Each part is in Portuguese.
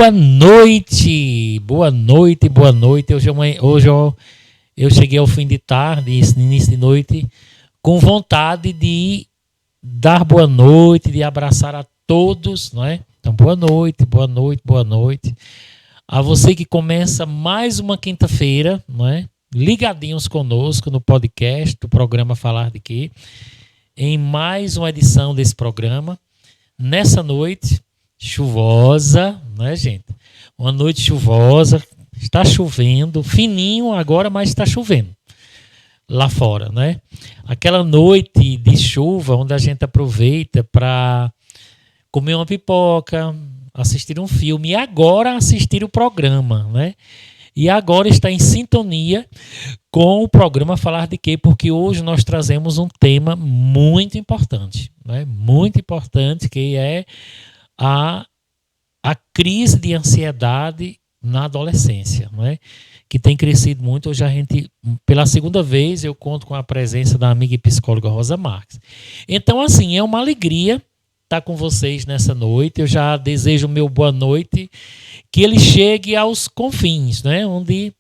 Boa noite, boa noite, boa noite. Hoje eu cheguei ao fim de tarde, início de noite, com vontade de dar boa noite, de abraçar a todos, não é? Então, boa noite, boa noite, boa noite. A você que começa mais uma quinta-feira, não é? Ligadinhos conosco no podcast do programa Falar de Quê? Em mais uma edição desse programa. Nessa noite chuvosa, né, gente? Uma noite chuvosa, está chovendo, fininho agora, mas está chovendo lá fora, né? Aquela noite de chuva onde a gente aproveita para comer uma pipoca, assistir um filme e agora assistir o programa, né? E agora está em sintonia com o programa Falar de Quê? Porque hoje nós trazemos um tema muito importante, né? Muito importante, que é a crise de ansiedade na adolescência, não é? Que tem crescido muito. Hoje pela segunda vez, eu conto com a presença da amiga e psicóloga Rosa Marques. Então, assim, é uma alegria estar com vocês nessa noite. Eu já desejo o meu boa noite, que ele chegue aos confins, né? Onde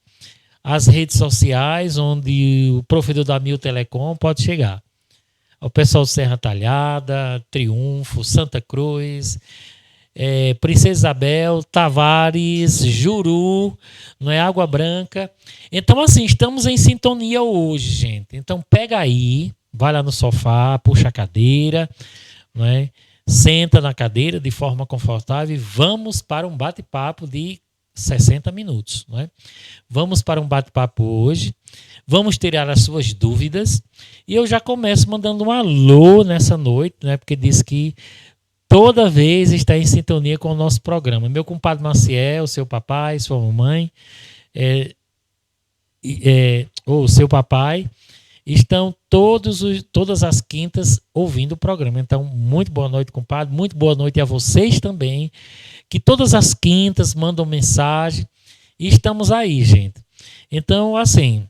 as redes sociais, onde o provedor da Mil Telecom pode chegar. O pessoal de Serra Talhada, Triunfo, Santa Cruz, Princesa Isabel, Tavares, Juru, não é? Água Branca. Então, assim, estamos em sintonia hoje, gente. Então, pega aí, vai lá no sofá, puxa a cadeira, não é? Senta na cadeira de forma confortável e vamos para um bate-papo de 60 minutos, não é? Vamos para um bate-papo hoje. Vamos tirar as suas dúvidas. E eu já começo mandando um alô nessa noite, né? Porque disse que toda vez está em sintonia com o nosso programa. Meu compadre Maciel, seu papai, sua mamãe, ou seu papai, estão todas as quintas ouvindo o programa. Então, muito boa noite, compadre. Muito boa noite a vocês também, que todas as quintas mandam mensagem. E estamos aí, gente. Então, assim,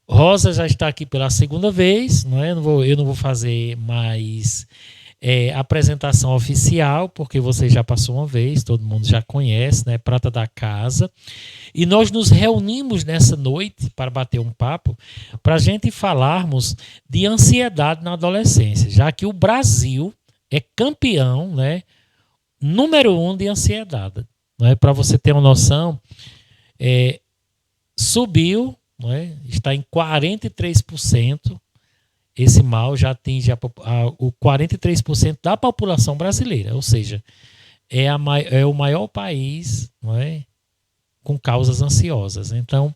Rosa já está aqui pela segunda vez, não é? Eu não vou fazer mais apresentação oficial, porque você já passou uma vez, todo mundo já conhece, né? Prata da casa. E nós nos reunimos nessa noite para bater um papo, para a gente falarmos de ansiedade na adolescência, já que o Brasil é campeão, né? Número 1 de ansiedade. Né? Para você ter uma noção, subiu, está em 43%. Esse mal já atinge o 43% da população brasileira, ou seja, é o maior país, não é, com causas ansiosas. Então,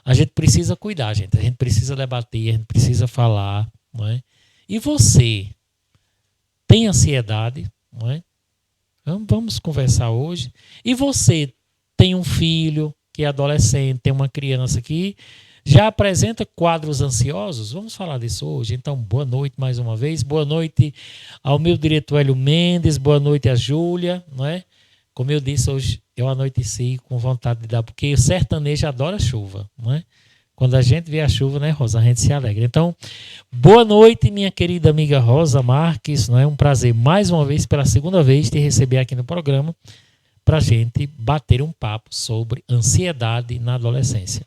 a gente precisa cuidar, gente. A gente precisa debater, a gente precisa falar, não é? E você tem ansiedade, não é? Então, vamos conversar hoje. E você tem um filho que é adolescente, tem uma criança que já apresenta quadros ansiosos? Vamos falar disso hoje. Então, boa noite mais uma vez. Boa noite ao meu diretor Hélio Mendes. Boa noite a Júlia, não é? Como eu disse, hoje eu anoiteci com vontade de dar, porque o sertanejo adora chuva, não é? Quando a gente vê a chuva, né, Rosa, a gente se alegra. Então, boa noite, minha querida amiga Rosa Marques. Não é um prazer mais uma vez, pela segunda vez, te receber aqui no programa para a gente bater um papo sobre ansiedade na adolescência.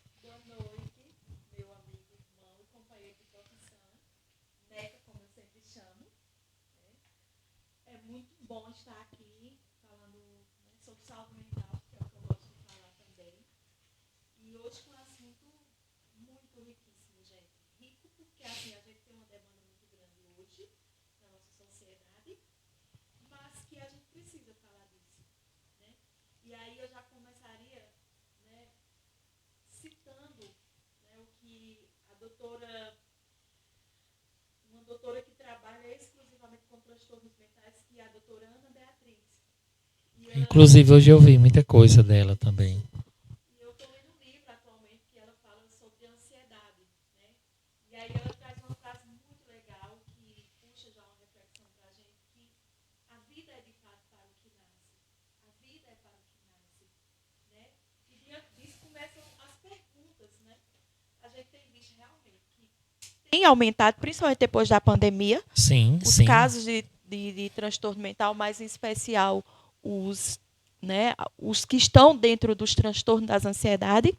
Inclusive, hoje eu vi muita coisa dela também. E eu estou lendo um livro atualmente que ela fala sobre ansiedade, né? E aí ela traz uma frase muito legal que puxa já uma reflexão para a gente, que a vida é de fato para o que nasce. A vida é para o que nasce, né? E diante disso começam as perguntas, né? A gente tem visto realmente que tem aumentado, principalmente depois da pandemia, os casos de transtorno mental, mas em especial os né, os que estão dentro dos transtornos das ansiedades,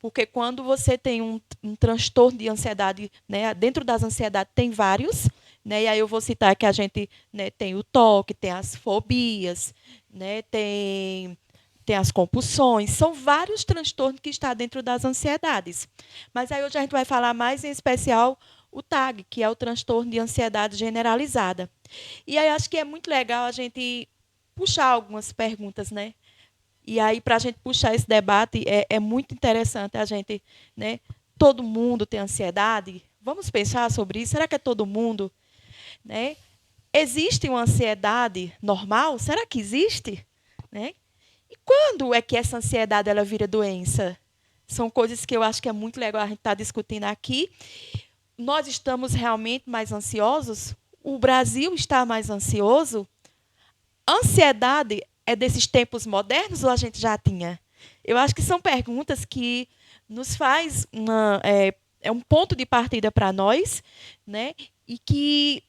porque quando você tem um transtorno de ansiedade, né, dentro das ansiedades tem vários, né, e aí eu vou citar que a gente, né, tem o toque, tem as fobias, né, tem as compulsões, são vários transtornos que estão dentro das ansiedades. Mas aí hoje a gente vai falar mais em especial o TAG, que é o transtorno de ansiedade generalizada. E aí acho que é muito legal a gente puxar algumas perguntas, né? E aí, para a gente puxar esse debate, é muito interessante a gente, né? Todo mundo tem ansiedade? Vamos pensar sobre isso. Será que é todo mundo? Né? Existe uma ansiedade normal? Será que existe? Né? E quando é que essa ansiedade ela vira doença? São coisas que eu acho que é muito legal a gente estar discutindo aqui. Nós estamos realmente mais ansiosos? O Brasil está mais ansioso? Ansiedade é desses tempos modernos ou a gente já tinha? Eu acho que são perguntas que nos faz é um ponto de partida para nós, né? E que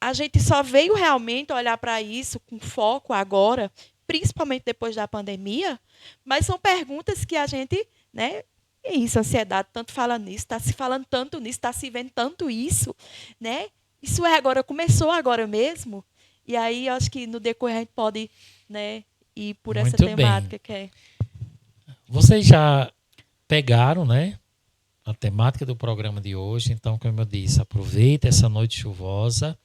a gente só veio realmente olhar para isso com foco agora, principalmente depois da pandemia, mas são perguntas que a gente, né? É isso, ansiedade, tanto fala nisso, está se falando tanto nisso, está se vendo tanto isso, né? Isso é agora, começou agora mesmo. E aí, eu acho que no decorrer a gente pode, né, ir por essa Muito bem. temática que é. Vocês já pegaram, né, a temática do programa de hoje. Então, como eu disse, aproveita essa noite chuvosa.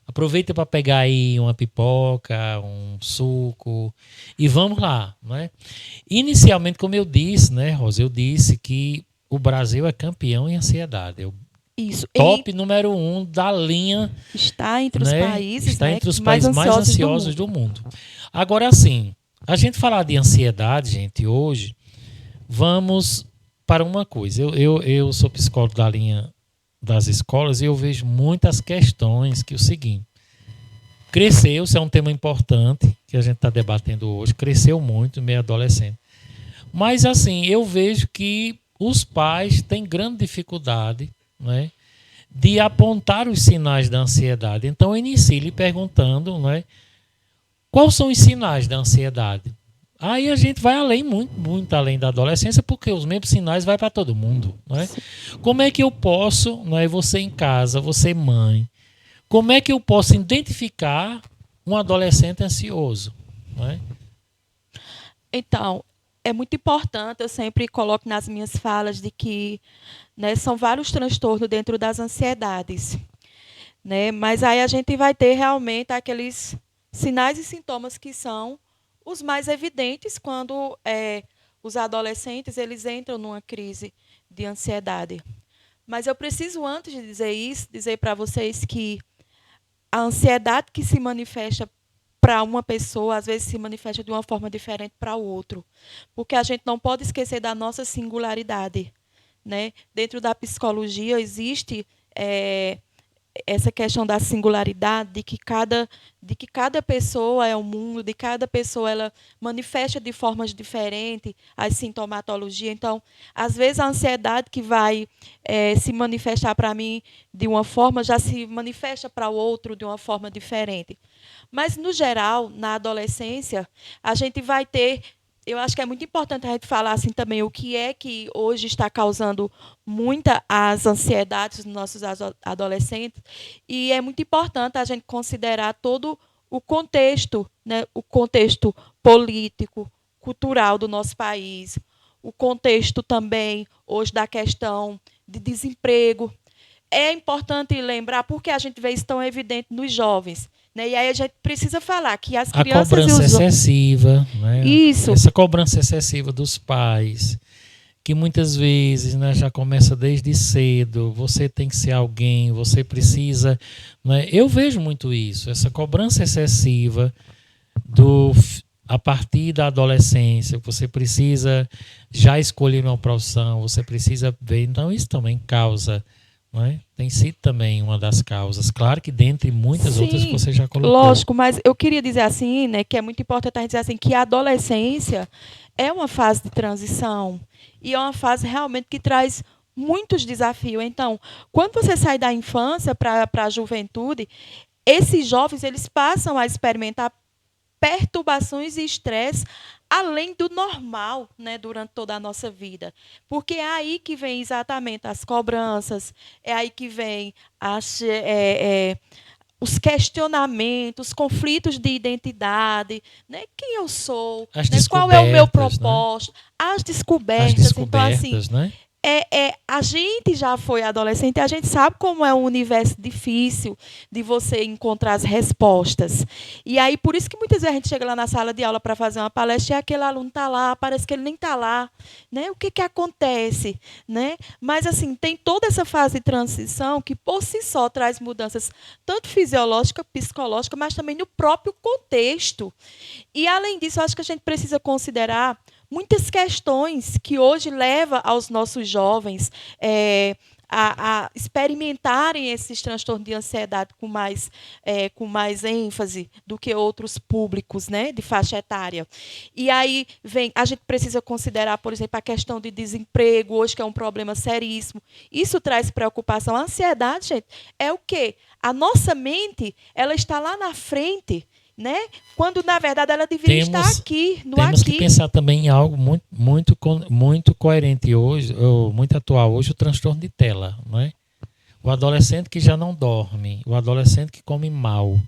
Aproveita para pegar aí uma pipoca, um suco e vamos lá, né? Inicialmente, como eu disse, né, Rosa, eu disse que o Brasil é campeão em ansiedade. É o Isso. top número 1 da linha, Está entre os né? países, Está né, entre os mais países mais ansiosos ansiosos do mundo. Agora, assim, a gente falar de ansiedade, gente, hoje, vamos para uma coisa. Eu sou psicólogo da linha das escolas e eu vejo muitas questões que é o seguinte: cresceu, isso é um tema importante que a gente está debatendo hoje, cresceu muito no meio adolescente. Mas assim, eu vejo que os pais têm grande dificuldade, né, de apontar os sinais da ansiedade. Então eu inicio lhe perguntando, né, quais são os sinais da ansiedade? Aí a gente vai além, muito, muito além da adolescência, porque os mesmos sinais vai para todo mundo, né? Como é que eu posso, né, você em casa, você mãe, como é que eu posso identificar um adolescente ansioso? Não é? Então, é muito importante, eu sempre coloco nas minhas falas de que, né, são vários transtornos dentro das ansiedades, né? Mas aí a gente vai ter realmente aqueles sinais e sintomas que são os mais evidentes quando os adolescentes eles entram numa crise de ansiedade. Mas eu preciso, antes de dizer isso, dizer para vocês que a ansiedade que se manifesta para uma pessoa, às vezes se manifesta de uma forma diferente para o outro. Porque a gente não pode esquecer da nossa singularidade. Né? Dentro da psicologia existe essa questão da singularidade, de que cada pessoa é um mundo, de cada pessoa ela manifesta de formas diferentes a sintomatologia. Então, às vezes a ansiedade que vai se manifestar para mim de uma forma já se manifesta para o outro de uma forma diferente. Mas, no geral, na adolescência, a gente vai ter. Eu acho que é muito importante a gente falar assim também o que é que hoje está causando muita as ansiedades dos nossos adolescentes. E é muito importante a gente considerar todo o contexto, né? O contexto político, cultural do nosso país, o contexto também hoje da questão de desemprego. É importante lembrar porque a gente vê isso tão evidente nos jovens. Né? E aí a gente precisa falar que as A crianças cobrança e os excessiva, né? Isso. Essa cobrança excessiva dos pais, que muitas vezes, né, já começa desde cedo. Você tem que ser alguém, você precisa, né? Eu vejo muito isso, essa cobrança excessiva a partir da adolescência. Você precisa já escolher uma profissão, você precisa ver. Então isso também causa, não é? Tem sido também uma das causas. Claro que dentre muitas outras que você já colocou. Lógico, mas eu queria dizer assim, né, que é muito importante a gente dizer assim, que a adolescência é uma fase de transição e é uma fase realmente que traz muitos desafios. Então, quando você sai da infância para a juventude, esses jovens eles passam a experimentar perturbações e estresse além do normal, né, durante toda a nossa vida. Porque é aí que vem exatamente as cobranças, é aí que vem os questionamentos, os conflitos de identidade, né? Quem eu sou, As né? Qual é o meu descobertas, né? propósito, as As descobertas. Então, assim, descobertas, né? a gente já foi adolescente, a gente sabe como é um universo difícil de você encontrar as respostas. E aí, por isso que muitas vezes a gente chega lá na sala de aula para fazer uma palestra e aquele aluno está lá, parece que ele nem está lá. Né? O que acontece? Né? Mas, assim, tem toda essa fase de transição que, por si só, traz mudanças tanto fisiológicas, psicológicas, mas também no próprio contexto. E, além disso, eu acho que a gente precisa considerar muitas questões que hoje levam aos nossos jovens a experimentarem esses transtornos de ansiedade com mais ênfase do que outros públicos, né, de faixa etária. E aí a gente precisa considerar, por exemplo, a questão de desemprego, hoje que é um problema seríssimo. Isso traz preocupação. A ansiedade, gente, é o quê? A nossa mente, ela está lá na frente, né? Quando, na verdade, ela deveria estar aqui, no temos aqui. Que pensar também em algo muito coerente hoje, ou muito atual hoje, o transtorno de tela. Não é? O adolescente que já não dorme, o adolescente que come mal,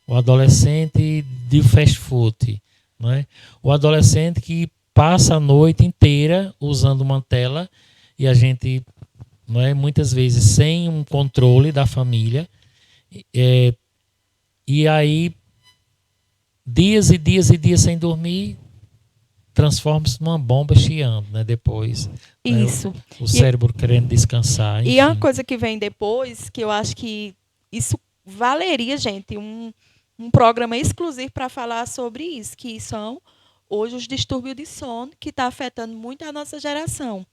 o adolescente de fast food, não é? O adolescente que passa a noite inteira usando uma tela e a gente, não é, muitas vezes, sem um controle da família, e aí dias e dias e dias sem dormir, transforma-se numa bomba chiando, né? Depois. Isso. Né? O cérebro querendo descansar. Enfim. E uma coisa que vem depois, que eu acho que isso valeria, gente, um programa exclusivo para falar sobre isso, que são hoje os distúrbios de sono, que está afetando muito a nossa geração.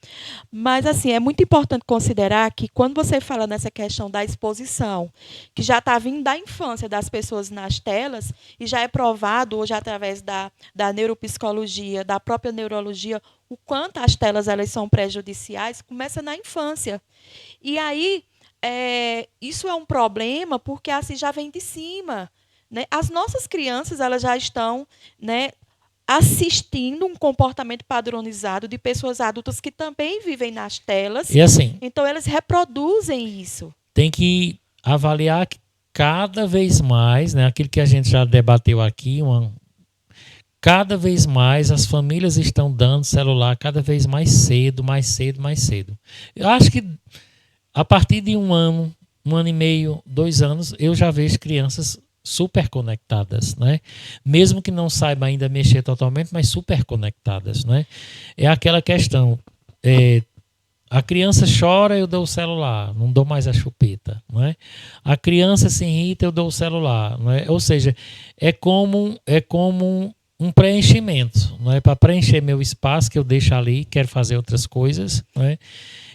Mas, assim, é muito importante considerar que quando você fala nessa questão da exposição, que já está vindo da infância das pessoas nas telas, e já é provado hoje através da neuropsicologia, da própria neurologia, o quanto as telas elas são prejudiciais, começa na infância. E aí, isso é um problema porque assim já vem de cima. Né? As nossas crianças elas já estão, né, assistindo um comportamento padronizado de pessoas adultas que também vivem nas telas. E assim, então, elas reproduzem isso. Tem que avaliar que cada vez mais, né, aquilo que a gente já debateu aqui, cada vez mais as famílias estão dando celular cada vez mais cedo, mais cedo, mais cedo. Eu acho que a partir de 1 ano e meio, 2 anos, eu já vejo crianças super conectadas, né? Mesmo que não saiba ainda mexer totalmente, mas super conectadas, né? É aquela questão, a criança chora, eu dou o celular, não dou mais a chupeta, não é? A criança se irrita, eu dou o celular, não é? Ou seja, é como um preenchimento, não é? Para preencher meu espaço que eu deixo ali, quero fazer outras coisas, não é?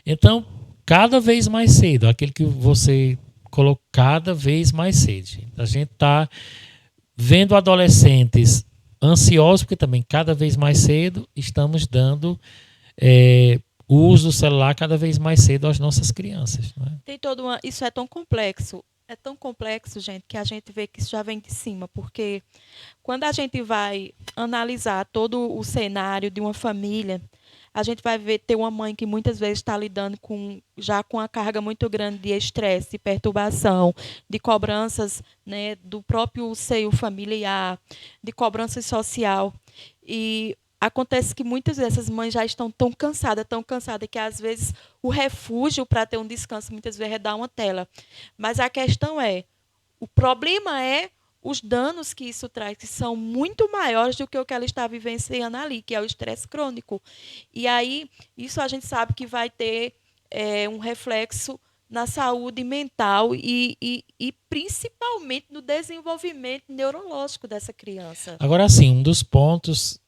Então, cada vez mais cedo, aquele que você colocou cada vez mais cedo. A gente está vendo adolescentes ansiosos, porque também cada vez mais cedo estamos dando o uso do celular cada vez mais cedo às nossas crianças. Não é? Tem isso é tão complexo. É tão complexo, gente, que a gente vê que isso já vem de cima, porque quando a gente vai analisar todo o cenário de uma família, a gente vai ter uma mãe que muitas vezes está lidando já com uma carga muito grande de estresse, de perturbação, de cobranças, né, do próprio seio familiar, de cobrança social. E acontece que muitas dessas mães já estão tão cansadas, que às vezes o refúgio para ter um descanso muitas vezes é dar uma tela. Mas a questão o problema é os danos que isso traz, que são muito maiores do que o que ela está vivenciando ali, que é o estresse crônico. E aí, isso a gente sabe que vai ter um reflexo na saúde mental e principalmente no desenvolvimento neurológico dessa criança. Agora, assim, um dos pontos,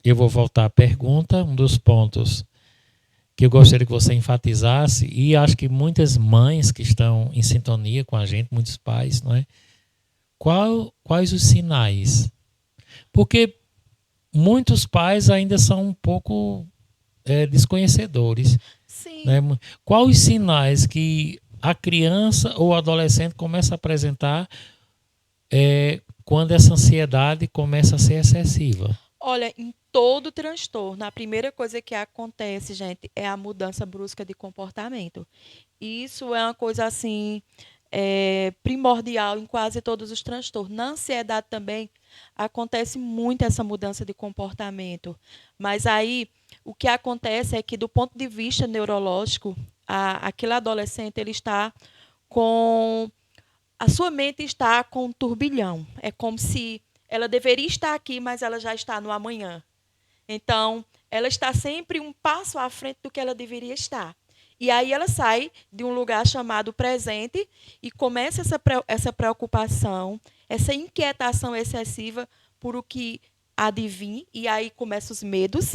eu vou voltar à pergunta, um dos pontos que eu gostaria que você enfatizasse, e acho que muitas mães que estão em sintonia com a gente, muitos pais, não é? Quais os sinais? Porque muitos pais ainda são um pouco desconhecedores. Sim. Né? Quais os sinais que a criança ou o adolescente começa a apresentar quando essa ansiedade começa a ser excessiva? Olha, em todo transtorno, a primeira coisa que acontece, gente, é a mudança brusca de comportamento. Isso é uma coisa assim primordial em quase todos os transtornos. Na ansiedade também acontece muito essa mudança de comportamento. Mas aí o que acontece é que, do ponto de vista neurológico, aquele adolescente ele está com a sua mente está com um turbilhão. É como se ela deveria estar aqui, mas ela já está no amanhã. Então, ela está sempre um passo à frente do que ela deveria estar. E aí ela sai de um lugar chamado presente e começa essa preocupação, essa inquietação excessiva por o que há de vir, e aí começam os medos.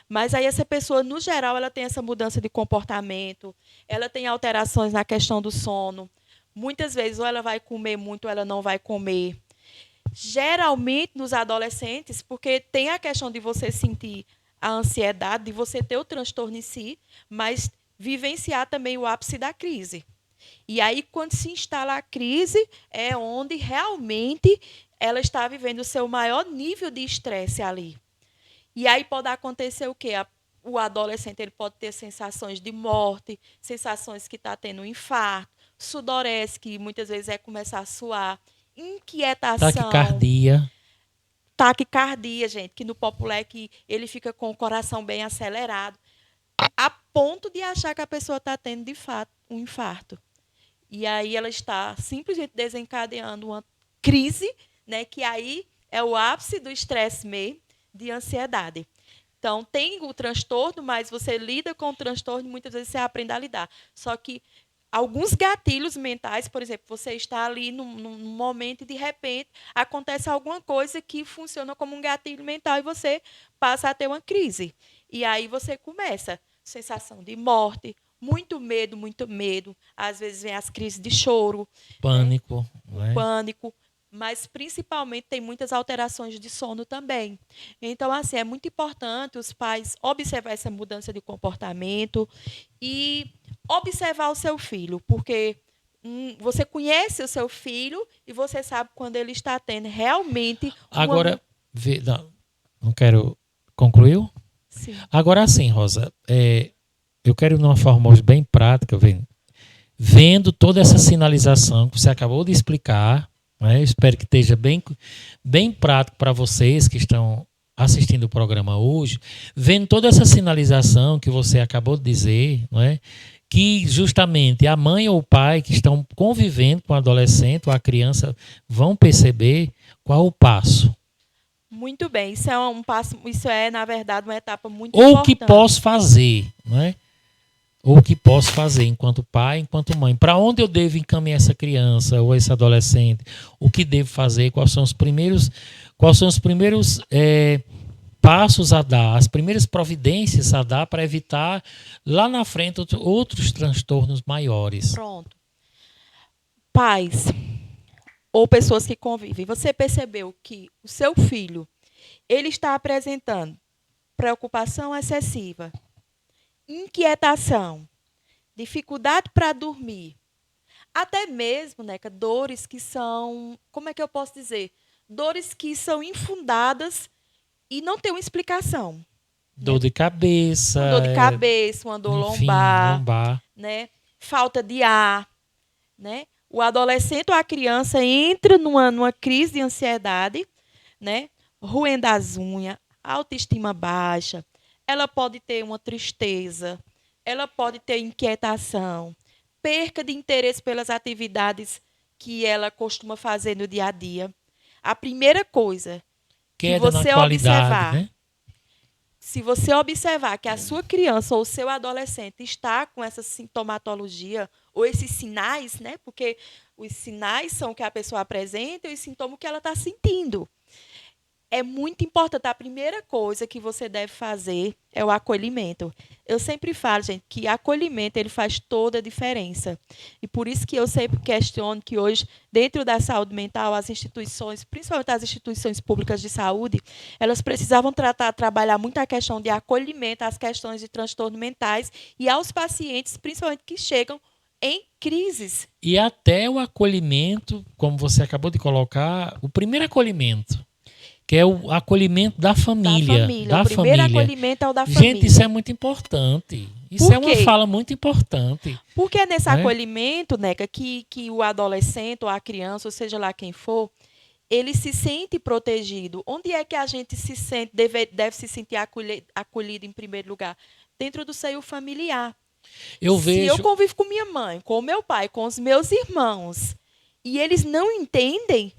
Mas aí essa pessoa, no geral, ela tem essa mudança de comportamento, ela tem alterações na questão do sono. Muitas vezes, ou ela vai comer muito, ou ela não vai comer. Geralmente, nos adolescentes, porque tem a questão de você sentir a ansiedade, de você ter o transtorno em si, mas vivenciar também o ápice da crise. E aí, quando se instala a crise, é onde realmente ela está vivendo o seu maior nível de estresse ali. E aí pode acontecer o quê? O adolescente ele pode ter sensações de morte, sensações que está tendo um infarto, sudorese, que muitas vezes é começar a suar, inquietação, taquicardia, gente, que no popular é que ele fica com o coração bem acelerado, a ponto de achar que a pessoa está tendo, de fato, um infarto. E aí ela está simplesmente desencadeando uma crise, né, que aí é o ápice do estresse mesmo, de ansiedade. Então, tem o transtorno, mas você lida com o transtorno e muitas vezes você aprende a lidar. Só que alguns gatilhos mentais, por exemplo, você está ali num momento e, de repente, acontece alguma coisa que funciona como um gatilho mental e você passa a ter uma crise. E aí você começa sensação de morte, muito medo, muito medo. Às vezes vem as crises de choro. Pânico. Né? Pânico. Mas, principalmente, tem muitas alterações de sono também. Então, assim, é muito importante os pais observar essa mudança de comportamento e observar o seu filho, porque você conhece o seu filho e você sabe quando ele está tendo realmente Agora, não quero... Concluiu? Sim. Agora sim, Rosa, eu quero de uma forma hoje bem prática, vendo toda essa sinalização que você acabou de explicar, né? Eu espero que esteja bem prático para vocês que estão assistindo o programa hoje, vendo toda essa sinalização que você acabou de dizer, não é? Que justamente a mãe ou o pai que estão convivendo com o adolescente ou a criança vão perceber qual o passo. Muito bem, isso é um passo, isso é, na verdade, uma etapa muito importante. Ou o que posso fazer, não é? Ou o que posso fazer enquanto pai, enquanto mãe. Para onde eu devo encaminhar essa criança ou esse adolescente? O que devo fazer? Quais são os primeiros passos a dar, as primeiras providências a dar para evitar lá na frente outros transtornos maiores? Pronto. Pais ou pessoas que convivem, você percebeu que o seu filho ele está apresentando preocupação excessiva, inquietação, dificuldade para dormir, até mesmo, né, dores que são, como é que eu posso dizer? Dores que são infundadas e não tem uma explicação. Dor de cabeça. Uma dor de cabeça, uma dor lombar, né? Falta de ar, né? O adolescente ou a criança entra numa crise de ansiedade, né? Roendo as unhas, autoestima baixa, ela pode ter uma tristeza, ela pode ter inquietação, perca de interesse pelas atividades que ela costuma fazer no dia a dia. A primeira coisa que você observar, né? Se você observar que a sua criança ou o seu adolescente está com essa sintomatologia ou esses sinais, né? Porque os sinais são o que a pessoa apresenta e os sintomas que ela está sentindo. É muito importante. A primeira coisa que você deve fazer é o acolhimento. Eu sempre falo, gente, que acolhimento ele faz toda a diferença. E por isso que eu sempre questiono que hoje, dentro da saúde mental, as instituições, principalmente as instituições públicas de saúde, elas precisavam trabalhar muito a questão de acolhimento, as questões de transtornos mentais e aos pacientes, principalmente que chegam em crises. E até o acolhimento, como você acabou de colocar, o primeiro acolhimento, que é o acolhimento da família. O primeiro acolhimento é o da família. Gente, isso é muito importante. Isso é uma fala muito importante. Porque é nesse acolhimento, Neca, que o adolescente ou a criança, ou seja lá quem for, ele se sente protegido. Onde é que a gente se sente, deve se sentir acolhido em primeiro lugar? Dentro do seio familiar. Se eu convivo com minha mãe, com o meu pai, com os meus irmãos, e eles não entendem,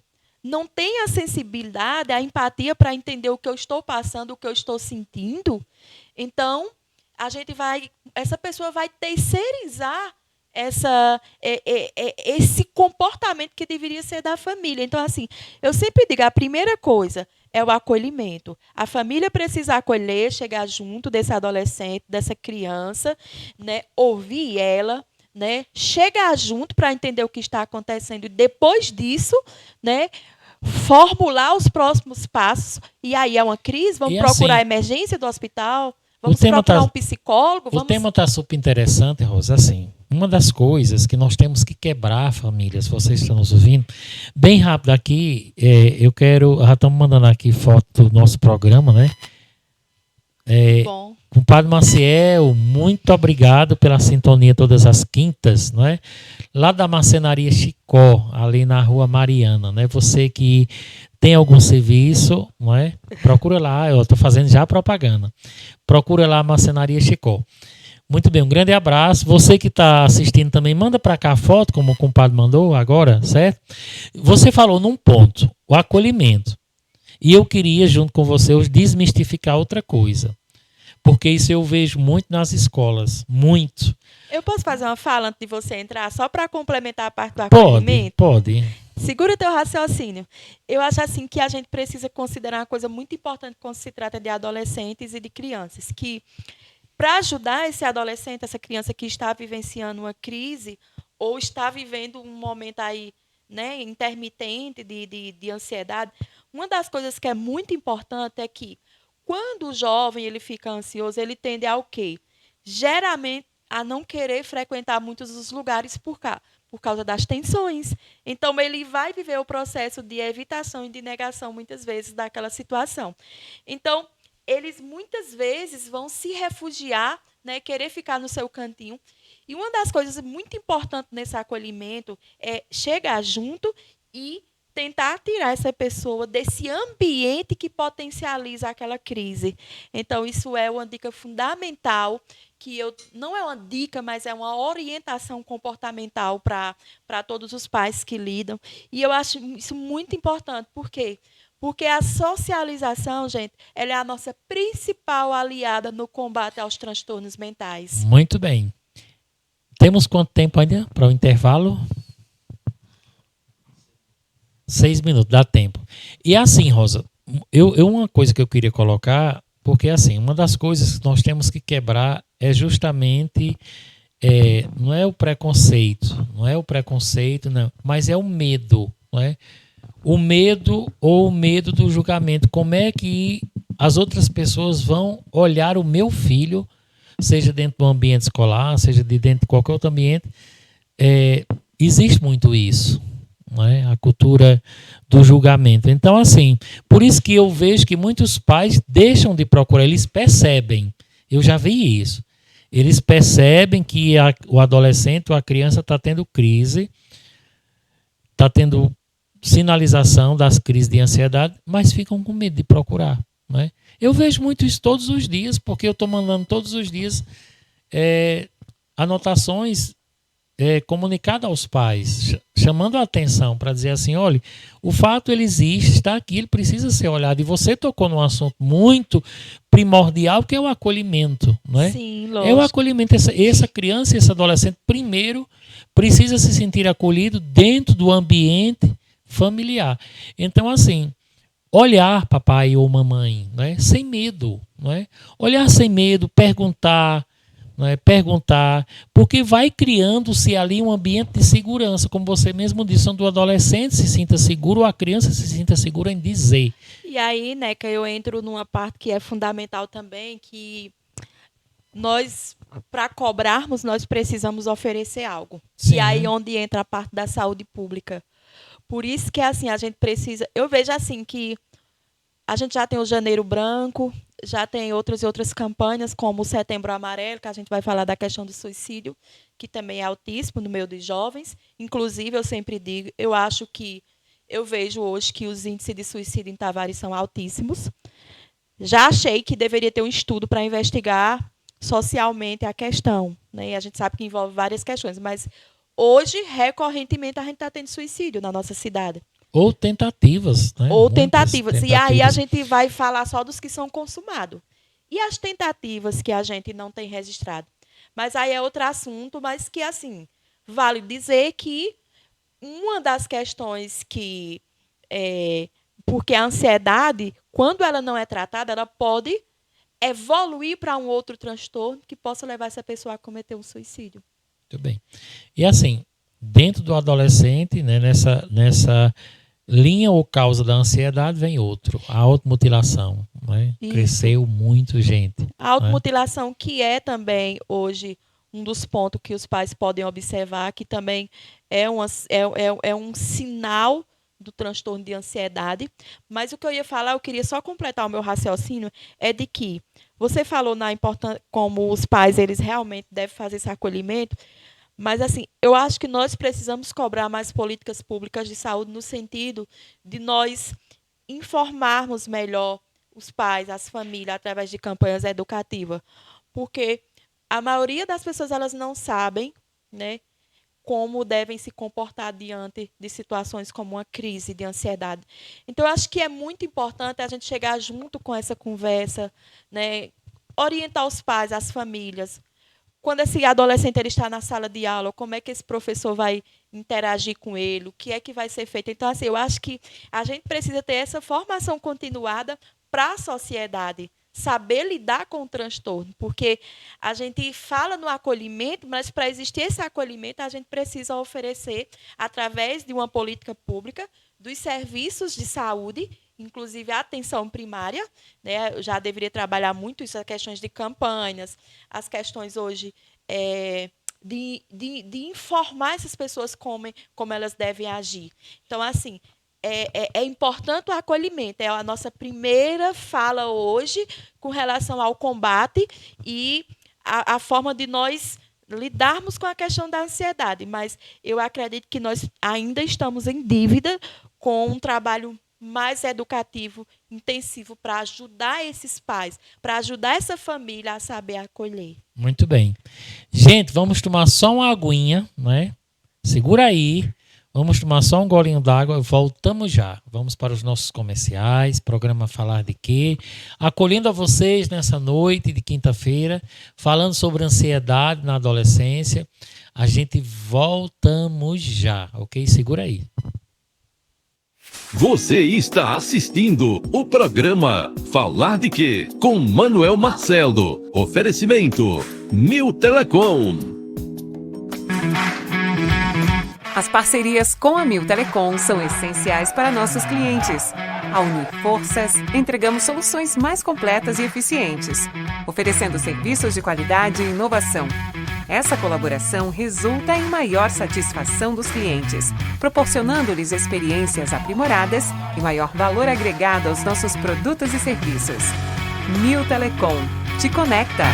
não têm a sensibilidade, a empatia para entender o que eu estou passando, o que eu estou sentindo, então essa pessoa vai terceirizar esse comportamento que deveria ser da família. Então, assim, eu sempre digo, a primeira coisa é o acolhimento. A família precisa acolher, chegar junto desse adolescente, dessa criança, né, ouvir ela, né, chegar junto para entender o que está acontecendo. E depois disso, né, formular os próximos passos. E aí é uma crise, vamos procurar a emergência do hospital, vamos procurar um psicólogo. O tema está super interessante, Rosa. Assim, uma das coisas que nós temos que quebrar, famílias, vocês estão nos ouvindo, bem rápido aqui, já estamos mandando aqui foto do nosso programa, né? Bom. Compadre Maciel, muito obrigado pela sintonia todas as quintas, não é? Lá da Marcenaria Chicó, ali na Rua Mariana, né? Você que tem algum serviço, não é? Procura lá, eu estou fazendo já propaganda. Procura lá a Marcenaria Chicó. Muito bem, um grande abraço. Você que está assistindo também, manda para cá a foto, como o compadre mandou agora, certo? Você falou num ponto, o acolhimento. E eu queria, junto com você, desmistificar outra coisa. Porque isso eu vejo muito nas escolas, muito. Eu posso fazer uma fala antes de você entrar, só para complementar a parte do acolhimento? Pode. Segura teu raciocínio. Eu acho assim que a gente precisa considerar uma coisa muito importante quando se trata de adolescentes e de crianças, que para ajudar esse adolescente, essa criança que está vivenciando uma crise ou está vivendo um momento aí, né, intermitente de ansiedade, uma das coisas que é muito importante é que quando o jovem ele fica ansioso, ele tende a o quê? Geralmente a não querer frequentar muitos dos lugares por causa das tensões. Então, ele vai viver o processo de evitação e de negação, muitas vezes, daquela situação. Então, eles muitas vezes vão se refugiar, né, querer ficar no seu cantinho. E uma das coisas muito importantes nesse acolhimento é chegar junto e tentar tirar essa pessoa desse ambiente que potencializa aquela crise. Então, isso é uma dica fundamental, não é uma dica, mas é uma orientação comportamental para todos os pais que lidam. E eu acho isso muito importante. Por quê? Porque a socialização, gente, ela é a nossa principal aliada no combate aos transtornos mentais. Muito bem. Temos quanto tempo ainda para o intervalo? 6 minutos, dá tempo. E assim, Rosa, uma coisa que eu queria colocar, porque assim, uma das coisas que nós temos que quebrar é justamente, não é o preconceito, não, mas é o medo, não é? O medo ou o medo do julgamento. Como é que as outras pessoas vão olhar o meu filho, seja dentro do ambiente escolar, seja dentro de qualquer outro ambiente? Existe muito isso. Não é? A cultura do julgamento. Então, assim, por isso que eu vejo que muitos pais deixam de procurar, eles percebem, eu já vi isso, eles percebem que o adolescente ou a criança está tendo crise, está tendo sinalização das crises de ansiedade, mas ficam com medo de procurar. Não é? Eu vejo muito isso todos os dias, porque eu estou mandando todos os dias anotações comunicado aos pais, chamando a atenção para dizer assim, olha, o fato ele existe, está aqui, ele precisa ser olhado. E você tocou num assunto muito primordial, que é o acolhimento, não é? Sim, lógico. É o acolhimento. Essa criança e esse adolescente, primeiro, precisa se sentir acolhido dentro do ambiente familiar. Então, assim, olhar papai ou mamãe, não é? Sem medo, não é? Olhar sem medo, perguntar, não é? Perguntar, porque vai criando-se ali um ambiente de segurança, como você mesmo disse, onde o adolescente se sinta seguro ou a criança se sinta segura em dizer. E aí, Neca, eu entro numa parte que é fundamental também, que nós, para cobrarmos, nós precisamos oferecer algo. Sim. E aí onde entra a parte da saúde pública. Por isso que assim a gente precisa. Eu vejo assim que a gente já tem o Janeiro Branco, já tem outras e outras campanhas, como o Setembro Amarelo, que a gente vai falar da questão do suicídio, que também é altíssimo no meio dos jovens. Inclusive, eu sempre digo, eu vejo hoje que os índices de suicídio em Tavares são altíssimos. Já achei que deveria ter um estudo para investigar socialmente a questão, né? E a gente sabe que envolve várias questões, mas hoje, recorrentemente, a gente está tendo suicídio na nossa cidade. Ou tentativas, né? Ou Muitas tentativas. E aí a gente vai falar só dos que são consumados. E as tentativas que a gente não tem registrado. Mas aí é outro assunto, mas que, assim, vale dizer que uma das questões que... porque a ansiedade, quando ela não é tratada, ela pode evoluir para um outro transtorno que possa levar essa pessoa a cometer um suicídio. Muito bem. E assim, dentro do adolescente, né, nessa linha ou causa da ansiedade, vem outro, a automutilação. Né? Cresceu muito, gente. A automutilação, né? Que é também, hoje, um dos pontos que os pais podem observar, que também é um sinal do transtorno de ansiedade. Mas o que eu ia falar, eu queria só completar o meu raciocínio, é de que você falou na importância, como os pais eles realmente devem fazer esse acolhimento, mas assim, eu acho que nós precisamos cobrar mais políticas públicas de saúde no sentido de nós informarmos melhor os pais, as famílias, através de campanhas educativas. Porque a maioria das pessoas elas não sabem, né, como devem se comportar diante de situações como uma crise de ansiedade. Então, eu acho que é muito importante a gente chegar junto com essa conversa, né, orientar os pais, as famílias. Quando esse adolescente ele está na sala de aula, como é que esse professor vai interagir com ele, o que é que vai ser feito. Então, assim, eu acho que a gente precisa ter essa formação continuada para a sociedade, saber lidar com o transtorno, porque a gente fala no acolhimento, mas para existir esse acolhimento, a gente precisa oferecer, através de uma política pública, dos serviços de saúde, inclusive a atenção primária, né? Eu já deveria trabalhar muito isso, as questões de campanhas, as questões hoje de informar essas pessoas como elas devem agir. Então, assim, é importante o acolhimento, é a nossa primeira fala hoje com relação ao combate e a forma de nós lidarmos com a questão da ansiedade. Mas eu acredito que nós ainda estamos em dívida com um trabalho mais educativo, intensivo, para ajudar esses pais, para ajudar essa família a saber acolher. Muito bem. Gente, vamos tomar só uma aguinha, né? Segura aí. Vamos tomar só um golinho d'água. Voltamos já. Vamos para os nossos comerciais. Programa Falar de Quê? Acolhendo a vocês nessa noite de quinta-feira, falando sobre ansiedade na adolescência. A gente voltamos já, ok? Segura aí. Você está assistindo o programa Falar de Quê? Com Manuel Marcelo. Oferecimento New Telecom. As parcerias com a Mil Telecom são essenciais para nossos clientes. Ao unir forças, entregamos soluções mais completas e eficientes, oferecendo serviços de qualidade e inovação. Essa colaboração resulta em maior satisfação dos clientes, proporcionando-lhes experiências aprimoradas e maior valor agregado aos nossos produtos e serviços. Mil Telecom te conecta.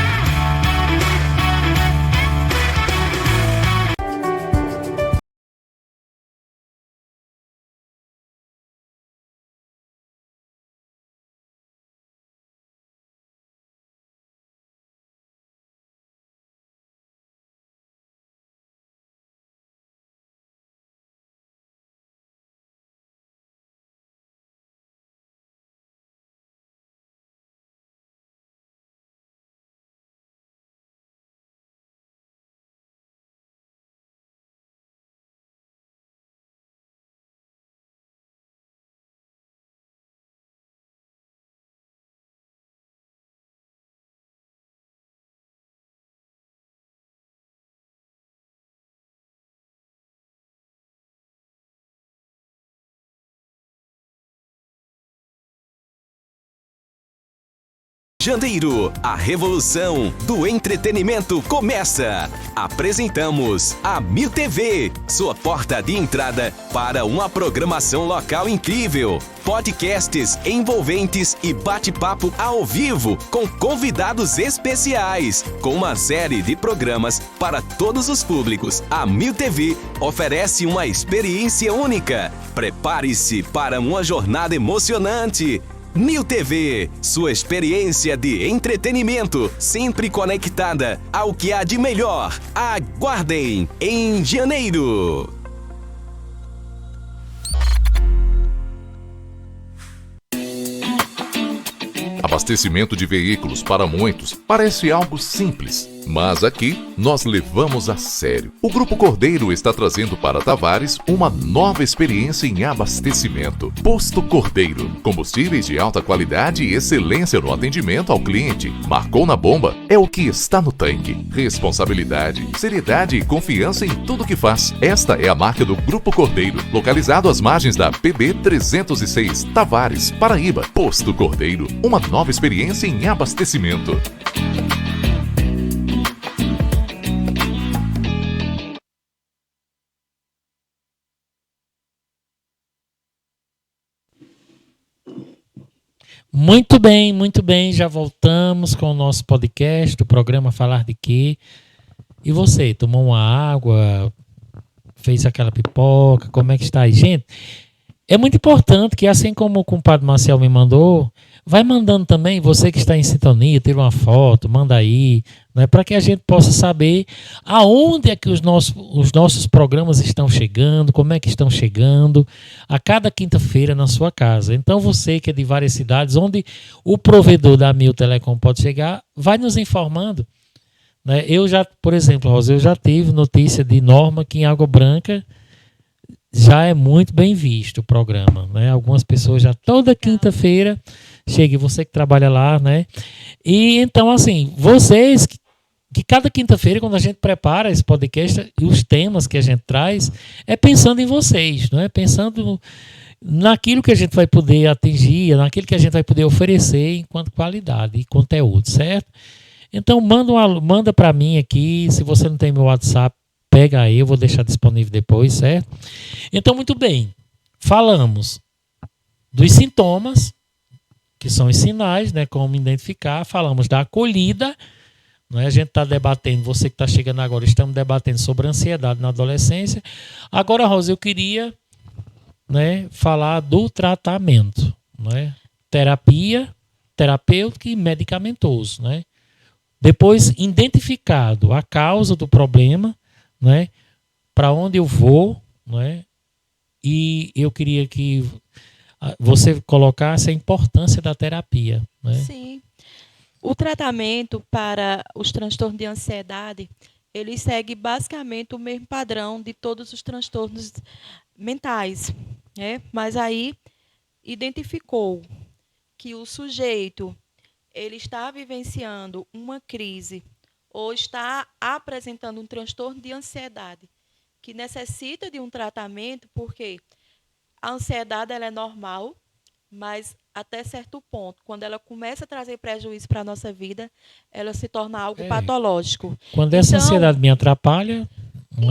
Janeiro, a revolução do entretenimento começa. Apresentamos a Mil TV, sua porta de entrada para uma programação local incrível. Podcasts envolventes e bate-papo ao vivo com convidados especiais. Com uma série de programas para todos os públicos, a Mil TV oferece uma experiência única. Prepare-se para uma jornada emocionante. Mil TV, sua experiência de entretenimento, sempre conectada ao que há de melhor. Aguardem em janeiro. Abastecimento de veículos para muitos parece algo simples, mas aqui nós levamos a sério. O Grupo Cordeiro está trazendo para Tavares uma nova experiência em abastecimento. Posto Cordeiro, combustíveis de alta qualidade e excelência no atendimento ao cliente. Marcou na bomba, é o que está no tanque. Responsabilidade, seriedade e confiança em tudo que faz. Esta é a marca do Grupo Cordeiro, localizado às margens da PB 306, Tavares, Paraíba. Posto Cordeiro, uma nova experiência em abastecimento. Muito bem, já voltamos com o nosso podcast, do programa Falar de Quê? E você, tomou uma água, fez aquela pipoca, como é que está aí? Gente, é muito importante que, assim como o compadre Marcel me mandou, vai mandando também, você que está em sintonia, tira uma foto, manda aí, né, para que a gente possa saber aonde é que os nossos programas estão chegando, como é que estão chegando, a cada quinta-feira na sua casa. Então você que é de várias cidades, onde o provedor da Mil Telecom pode chegar, vai nos informando. Né? Eu já, por exemplo, Rosa, eu já tive notícia de Norma que em Água Branca já é muito bem visto o programa. Né? Algumas pessoas já toda quinta-feira chega, e você que trabalha lá, né? E então, assim, vocês que cada quinta-feira, quando a gente prepara esse podcast e os temas que a gente traz, é pensando em vocês, não é? Pensando naquilo que a gente vai poder atingir, naquilo que a gente vai poder oferecer enquanto qualidade e conteúdo, certo? Então, manda para mim aqui, se você não tem meu WhatsApp, pega aí, eu vou deixar disponível depois, certo? Então, muito bem, falamos dos sintomas, que são os sinais, né, como identificar, falamos da acolhida, né, a gente está debatendo, você que está chegando agora, estamos debatendo sobre ansiedade na adolescência. Agora, Rosa, eu queria, né, falar do tratamento, né, terapêutico e medicamentoso, né. Depois, identificado a causa do problema, né, para onde eu vou, né, e eu queria que você colocasse a importância da terapia. Né? Sim. O tratamento para os transtornos de ansiedade, ele segue basicamente o mesmo padrão de todos os transtornos mentais. Né? Mas aí identificou que o sujeito ele está vivenciando uma crise ou está apresentando um transtorno de ansiedade que necessita de um tratamento, porque a ansiedade ela é normal, mas até certo ponto, quando ela começa a trazer prejuízo para a nossa vida, ela se torna algo patológico. Quando essa ansiedade me atrapalha...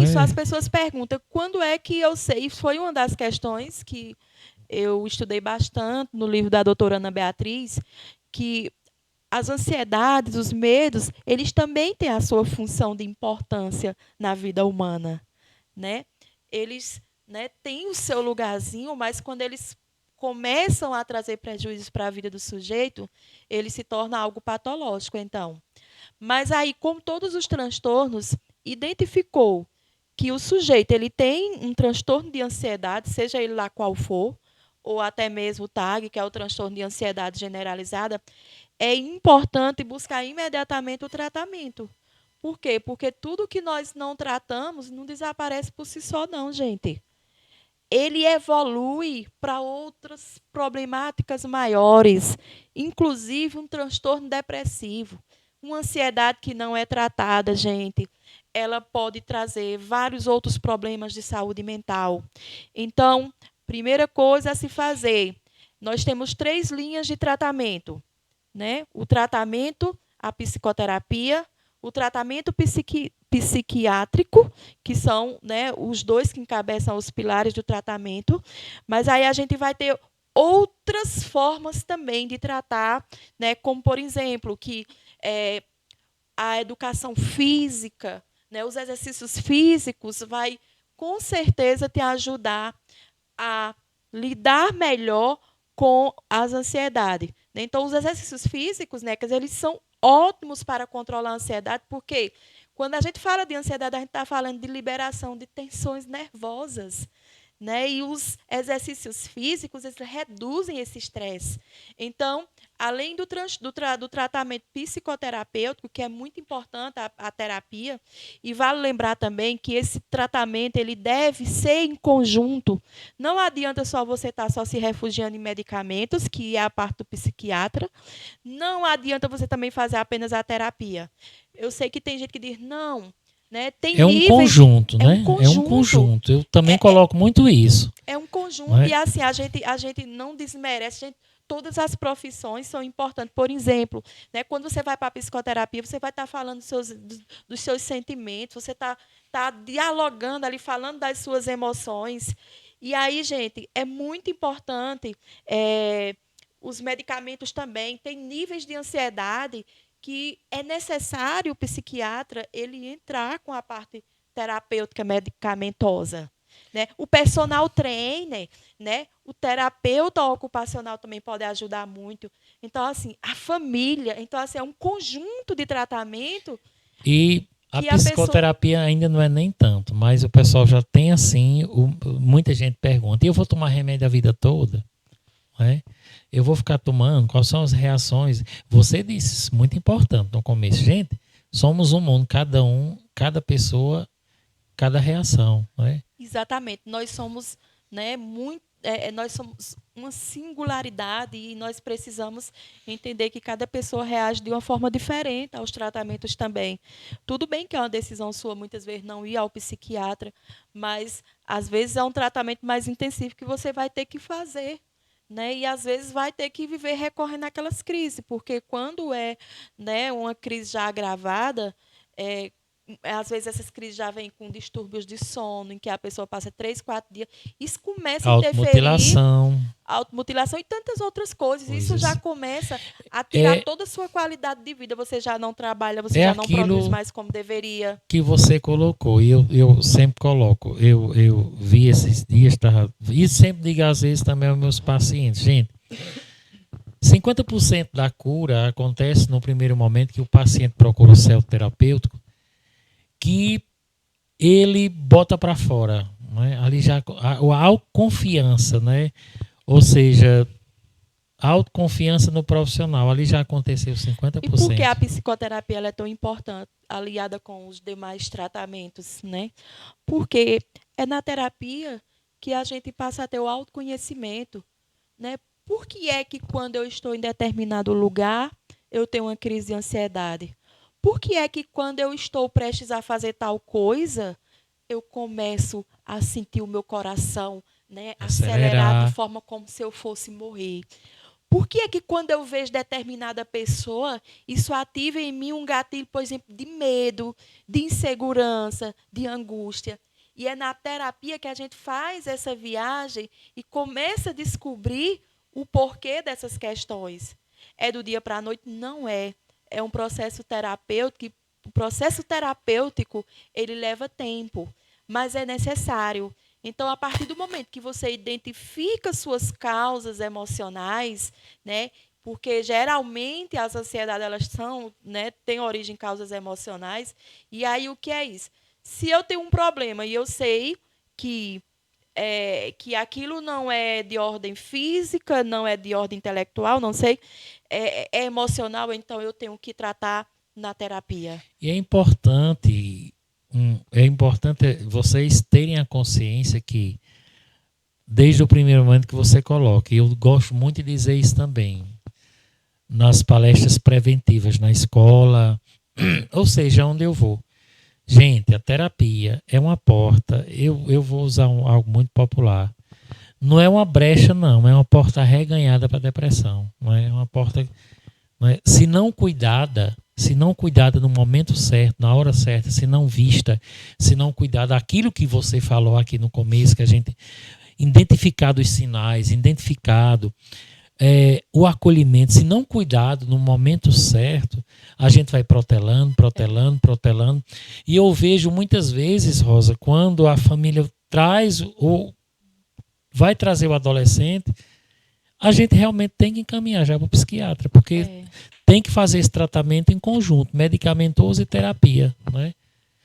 Isso as pessoas perguntam, quando é que eu sei? Isso foi uma das questões que eu estudei bastante no livro da doutora Ana Beatriz, que as ansiedades, os medos, eles também têm a sua função de importância na vida humana. Né? Eles... Né, tem o seu lugarzinho, mas quando eles começam a trazer prejuízos para a vida do sujeito, ele se torna algo patológico, então. Mas aí, como todos os transtornos, identificou que o sujeito ele tem um transtorno de ansiedade, seja ele lá qual for, ou até mesmo o TAG, que é o transtorno de ansiedade generalizada, é importante buscar imediatamente o tratamento. Por quê? Porque tudo que nós não tratamos não desaparece por si só, não, gente. Ele evolui para outras problemáticas maiores, inclusive um transtorno depressivo. Uma ansiedade que não é tratada, gente, ela pode trazer vários outros problemas de saúde mental. Então, primeira coisa a se fazer, nós temos 3 linhas de tratamento. né? O tratamento, a psicoterapia, o tratamento psiquiátrico, que são, né, os dois que encabeçam os pilares do tratamento, mas aí a gente vai ter outras formas também de tratar, né, como, por exemplo, que a educação física, né, os exercícios físicos vai, com certeza, te ajudar a lidar melhor com as ansiedades. Então, os exercícios físicos, né, eles são ótimos para controlar a ansiedade, porque quando a gente fala de ansiedade, a gente está falando de liberação de tensões nervosas, né? E os exercícios físicos, eles reduzem esse estresse. Então, além do tratamento psicoterapêutico, que é muito importante a terapia, e vale lembrar também que esse tratamento ele deve ser em conjunto. Não adianta só você estar só se refugiando em medicamentos, que é a parte do psiquiatra. Não adianta você também fazer apenas a terapia. Eu sei que tem gente que diz, não, né? Tem É um níveis, conjunto, né? conjunto. É um conjunto. Eu também coloco muito isso. É um conjunto, Não é? e assim, a gente não desmerece, todas as profissões são importantes. Por exemplo, né, quando você vai para a psicoterapia, você vai estar falando dos seus sentimentos, você está dialogando ali, falando das suas emoções. E aí, gente, é muito importante, os medicamentos também, tem níveis de ansiedade que é necessário o psiquiatra ele entrar com a parte terapêutica medicamentosa. Né? O personal trainer, né? O terapeuta ocupacional também pode ajudar muito. Então, assim, a família. Então, assim, é um conjunto de tratamento. E a que a psicoterapia ainda não é nem tanto, mas o pessoal já tem assim, muita gente pergunta, e eu vou tomar remédio a vida toda? Né? Eu vou ficar tomando? Quais são as reações? Você disse isso, muito importante no começo. Gente, somos um mundo, cada pessoa, cada reação. Né? Exatamente. Nós somos, né, nós somos uma singularidade e nós precisamos entender que cada pessoa reage de uma forma diferente aos tratamentos também. Tudo bem que é uma decisão sua, muitas vezes, não ir ao psiquiatra, mas, às vezes, é um tratamento mais intensivo que você vai ter que fazer. Né? E, às vezes, vai ter que viver recorrendo àquelas crises, porque quando é, né, uma crise já agravada, às vezes essas crises já vêm com distúrbios de sono, em que a pessoa passa 3, 4 dias. Isso começa a interferir. Automutilação e tantas outras coisas. Isso já começa a tirar toda a sua qualidade de vida. Você já não trabalha, você já não produz mais como deveria. Que você colocou, e eu sempre coloco. Eu vi esses dias, e sempre digo às vezes também aos meus pacientes, gente, 50% da cura acontece no primeiro momento que o paciente procura o psicoterapêutico, que ele bota para fora, né? Ali já a autoconfiança, né? Ou seja, autoconfiança no profissional, ali já aconteceu 50%. E por que a psicoterapia ela é tão importante, aliada com os demais tratamentos, né? Porque é na terapia que a gente passa a ter o autoconhecimento, né? Por que é que quando eu estou em determinado lugar, eu tenho uma crise de ansiedade? Por que é que quando eu estou prestes a fazer tal coisa, eu começo a sentir o meu coração, né, acelerar de forma como se eu fosse morrer? Por que é que quando eu vejo determinada pessoa, isso ativa em mim um gatilho, por exemplo, de medo, de insegurança, de angústia? E é na terapia que a gente faz essa viagem e começa a descobrir o porquê dessas questões. É do dia para a noite? Não é. É um processo terapêutico. O processo terapêutico, ele leva tempo, mas é necessário. Então, a partir do momento que você identifica suas causas emocionais, né, porque geralmente as ansiedades elas são, né, têm origem em causas emocionais, e aí o que é isso? Se eu tenho um problema e eu sei que aquilo não é de ordem física, não é de ordem intelectual, não sei, é emocional, então eu tenho que tratar na terapia. E é importante vocês terem a consciência que, desde o primeiro momento que você coloca, e eu gosto muito de dizer isso também, nas palestras preventivas, na escola, ou seja, onde eu vou. Gente, a terapia é uma porta, eu vou usar algo muito popular, não é uma brecha não, é uma porta reganhada para a depressão, não é uma porta né? Se não cuidada no momento certo, na hora certa, se não vista, se não cuidada, aquilo que você falou aqui no começo, que a gente identificado os sinais, identificado o acolhimento, se não cuidado no momento certo, a gente vai protelando. E eu vejo muitas vezes, Rosa, quando a família traz ou vai trazer o adolescente, a gente realmente tem que encaminhar já para o psiquiatra, porque tem que fazer esse tratamento em conjunto, medicamentoso e terapia, né?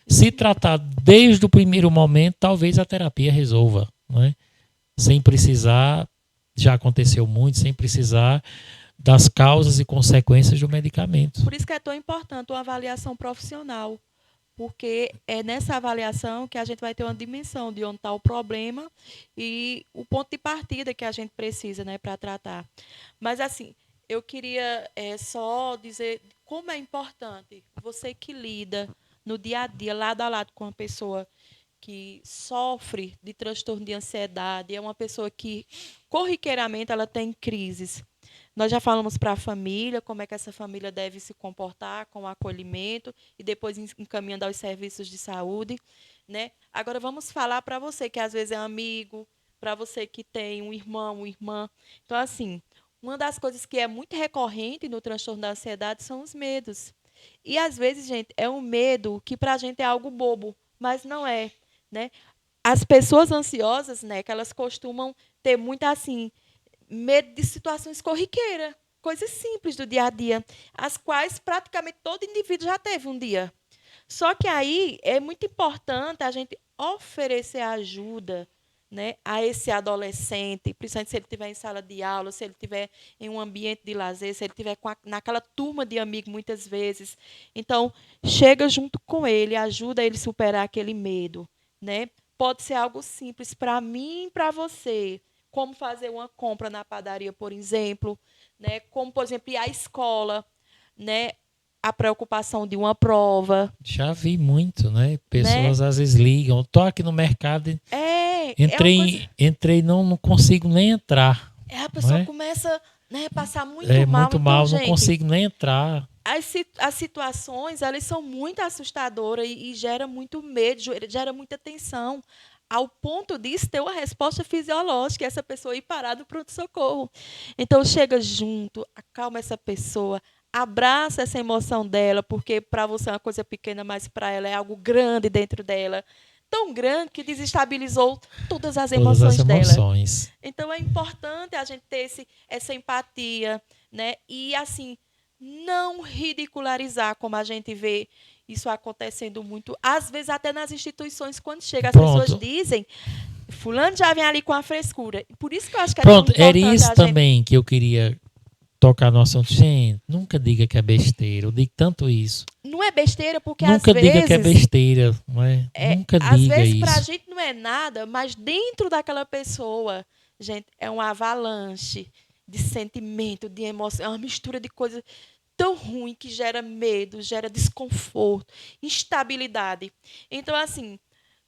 Se tratar desde o primeiro momento, talvez a terapia resolva, né? Sem precisar, já aconteceu muito, sem precisar das causas e consequências do medicamento. Por isso que é tão importante uma avaliação profissional, porque é nessa avaliação que a gente vai ter uma dimensão de onde está o problema e o ponto de partida que a gente precisa, né, para tratar. Mas, assim, eu queria só dizer como é importante você que lida no dia a dia, lado a lado com uma pessoa que sofre de transtorno de ansiedade, é uma pessoa que, corriqueiramente, ela tem crises. Nós já falamos para a família como é que essa família deve se comportar com o acolhimento e depois encaminhando aos serviços de saúde, né? Agora vamos falar para você que às vezes é amigo, para você que tem um irmão, uma irmã. Então, assim, uma das coisas que é muito recorrente no transtorno da ansiedade são os medos. E às vezes, gente, é um medo que para a gente é algo bobo, mas não é, né? As pessoas ansiosas, né, que elas costumam ter muito assim medo de situações corriqueiras, coisas simples do dia a dia, as quais praticamente todo indivíduo já teve um dia. Só que aí é muito importante a gente oferecer ajuda, né, a esse adolescente, principalmente se ele estiver em sala de aula, se ele estiver em um ambiente de lazer, se ele estiver naquela turma de amigos muitas vezes. Então, chega junto com ele, ajuda ele a superar aquele medo, né? Pode ser algo simples para mim e para você, como fazer uma compra na padaria, por exemplo, né? Como, por exemplo, ir à escola, né? A preocupação de uma prova. Já vi muito, né? Pessoas às vezes ligam, estou aqui no mercado, entrei não consigo nem entrar. A pessoa começa, né, a passar muito mal. Muito mal, então, não consigo nem entrar. As situações, elas são muito assustadoras e gera muito medo, gera muita tensão, ao ponto disso ter uma resposta fisiológica, essa pessoa ir parar do pronto-socorro. Então, chega junto, acalma essa pessoa, abraça essa emoção dela, porque para você é uma coisa pequena, mas para ela é algo grande dentro dela. Tão grande que desestabilizou todas as emoções dela. Então, é importante a gente ter essa empatia, né? E, assim, não ridicularizar, como a gente vê isso acontecendo muito, às vezes até nas instituições, quando chega, as pessoas dizem, fulano já vem ali com a frescura. Por isso que eu acho que era isso também que eu queria tocar no assunto. Gente, nunca diga que é besteira. Eu digo tanto isso. Não é besteira porque nunca às vezes... Nunca diga que é besteira. Não é? Nunca diga isso. Às vezes pra gente não é nada, mas dentro daquela pessoa, gente, é uma avalanche de sentimento, de emoção, é uma mistura de coisas tão ruim que gera medo, gera desconforto, instabilidade. Então, assim,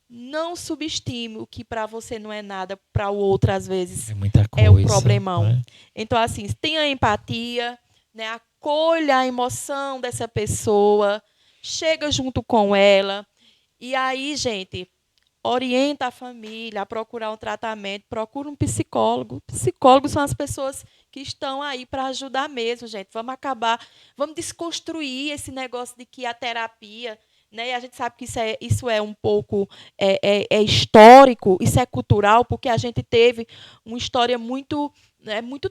não subestime o que para você não é nada, para o outro, às vezes, é um problemão. Né? Então, assim, tenha empatia, né? Acolha a emoção dessa pessoa, chega junto com ela. E aí, gente, orienta a família a procurar um tratamento, procura um psicólogo. Psicólogos são as pessoas que estão aí para ajudar mesmo, gente. Vamos desconstruir esse negócio de que a terapia, né? E a gente sabe que isso é um pouco histórico, isso é cultural, porque a gente teve uma história muito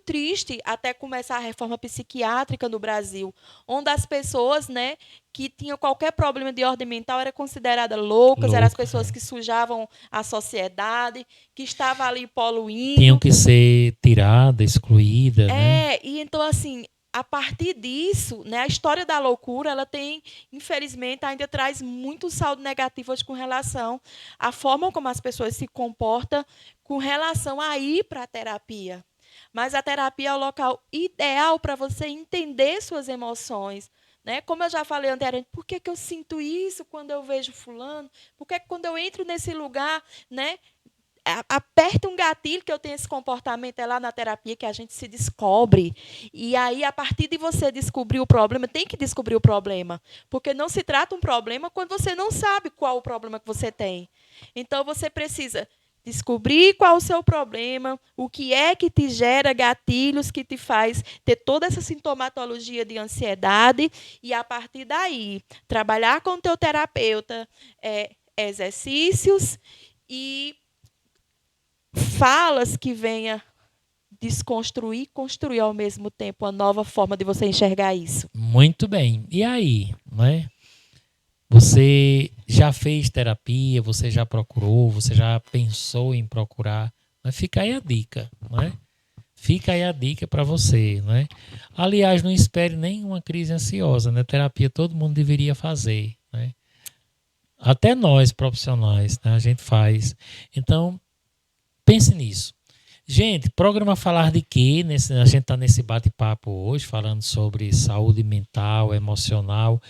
triste até começar a reforma psiquiátrica no Brasil, onde as pessoas, né, que tinham qualquer problema de ordem mental eram consideradas loucas, eram as pessoas que sujavam a sociedade, que estavam ali poluindo. Tinham que ser tiradas, excluídas. Né? E então, assim, a partir disso, né, a história da loucura, ela tem, infelizmente, ainda traz muito saldo negativo com relação à forma como as pessoas se comportam com relação a ir para a terapia. Mas a terapia é o local ideal para você entender suas emoções. Né? Como eu já falei anteriormente, por que eu sinto isso quando eu vejo fulano? Por que quando eu entro nesse lugar, né, aperte um gatilho que eu tenho esse comportamento, é lá na terapia que a gente se descobre. E aí, a partir de você descobrir o problema, tem que descobrir o problema. Porque não se trata um problema quando você não sabe qual o problema que você tem. Então, você precisa descobrir qual o seu problema, o que é que te gera gatilhos, que te faz ter toda essa sintomatologia de ansiedade, e, a partir daí, trabalhar com o teu terapeuta, exercícios e falas que venha desconstruir e construir ao mesmo tempo uma nova forma de você enxergar isso. Muito bem. E aí, né? Você já fez terapia, você já procurou, você já pensou em procurar? Mas fica aí a dica, né? Fica aí a dica para você, né? Aliás, não espere nenhuma crise ansiosa, né? Terapia todo mundo deveria fazer, né? Até nós, profissionais, né? A gente faz. Então, pense nisso. Gente, programa Falar de Quê? A gente está nesse bate-papo hoje, falando sobre saúde mental, emocional,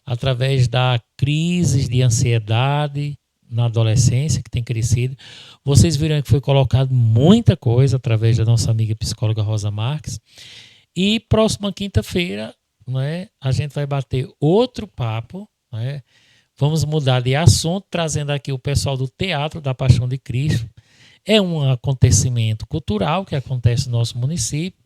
através da crise de ansiedade na adolescência, que tem crescido. Vocês viram que foi colocado muita coisa através da nossa amiga psicóloga Rosa Marques. E próxima quinta-feira, né, a gente vai bater outro papo, né? Vamos mudar de assunto, trazendo aqui o pessoal do Teatro da Paixão de Cristo. É um acontecimento cultural que acontece no nosso município.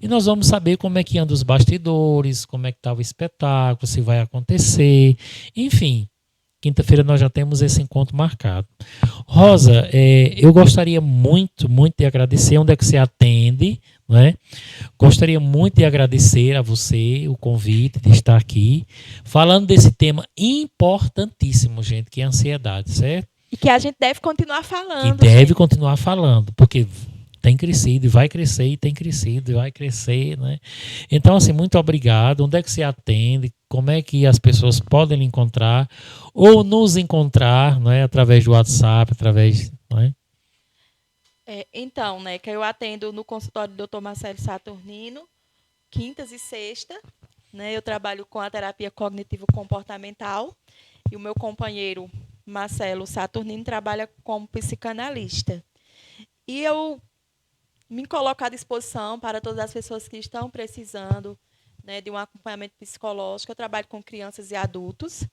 E nós vamos saber como é que anda os bastidores, como é que está o espetáculo, se vai acontecer. Enfim, quinta-feira nós já temos esse encontro marcado. Rosa, eu gostaria muito de agradecer. Onde é que você atende? Né? Gostaria muito de agradecer a você o convite de estar aqui, falando desse tema importantíssimo, gente, que é a ansiedade, certo? E que a gente deve continuar falando. Que deve continuar falando, porque tem crescido e vai crescer, e tem crescido e vai crescer, né? Então, assim, muito obrigado. Onde é que você atende? Como é que as pessoas podem lhe encontrar ou nos encontrar, não é? Através do WhatsApp, através, não é? Então, né, que eu atendo no consultório do Dr. Marcelo Saturnino, quintas e sexta, né? Eu trabalho com a terapia cognitivo-comportamental e o meu companheiro Marcelo Saturnino trabalha como psicanalista. E eu me coloco à disposição para todas as pessoas que estão precisando, né, de um acompanhamento psicológico. Eu trabalho com crianças e adultos.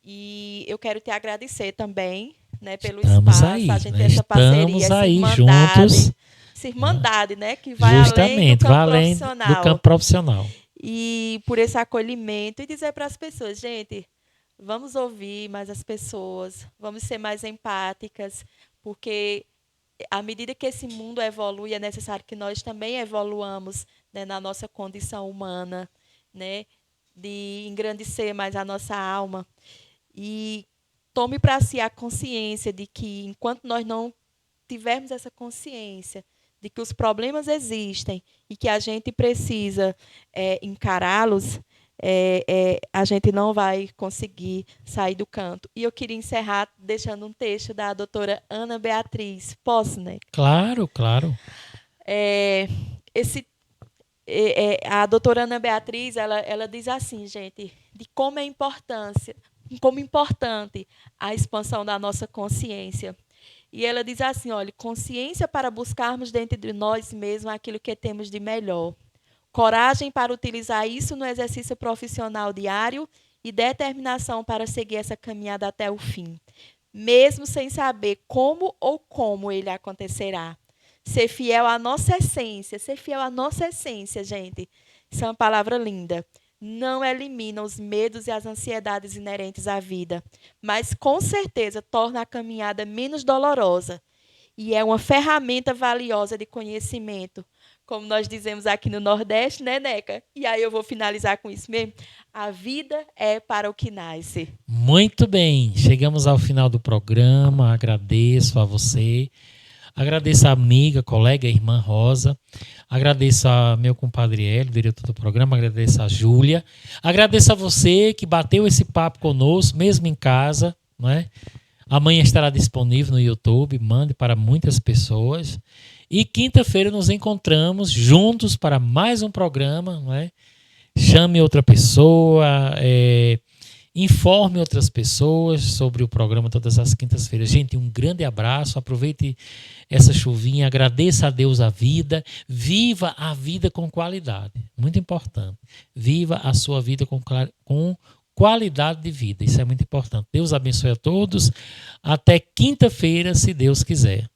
E eu quero te agradecer também, né, pelo espaço. Aí, a gente né? tem essa parceria, Estamos essa aí irmandade, juntos. essa irmandade, né, que vai Justamente, além do campo profissional. E por esse acolhimento e dizer para as pessoas, gente, vamos ouvir mais as pessoas, vamos ser mais empáticas, porque à medida que esse mundo evolui, é necessário que nós também evoluamos, né, na nossa condição humana, né, de engrandecer mais a nossa alma. E tome para si a consciência de que, enquanto nós não tivermos essa consciência de que os problemas existem e que a gente precisa encará-los, a gente não vai conseguir sair do canto. E eu queria encerrar deixando um texto da doutora Ana Beatriz. Posso, né? Claro, claro. A doutora Ana Beatriz, ela diz assim, gente, de como é importante a expansão da nossa consciência. E ela diz assim, olha, consciência para buscarmos dentro de nós mesmos aquilo que temos de melhor. Coragem para utilizar isso no exercício profissional diário e determinação para seguir essa caminhada até o fim, mesmo sem saber como ele acontecerá. Ser fiel à nossa essência, gente. Isso é uma palavra linda. Não elimina os medos e as ansiedades inerentes à vida, mas com certeza torna a caminhada menos dolorosa. E é uma ferramenta valiosa de conhecimento, como nós dizemos aqui no Nordeste, né, Neca? E aí eu vou finalizar com isso mesmo. A vida é para o que nasce. Muito bem, chegamos ao final do programa. Agradeço a você. Agradeço a amiga, colega, a irmã Rosa. Agradeço a meu compadre Hélio, diretor do programa. Agradeço a Júlia. Agradeço a você que bateu esse papo conosco, mesmo em casa, não é? Amanhã estará disponível no YouTube. Mande para muitas pessoas. E quinta-feira nos encontramos juntos para mais um programa, não é? Chame outra pessoa, Informe outras pessoas sobre o programa todas as quintas-feiras. Gente, um grande abraço. Aproveite essa chuvinha. Agradeça a Deus a vida. Viva a vida com qualidade. Muito importante. Viva a sua vida com qualidade de vida. Isso é muito importante. Deus abençoe a todos. Até quinta-feira, se Deus quiser.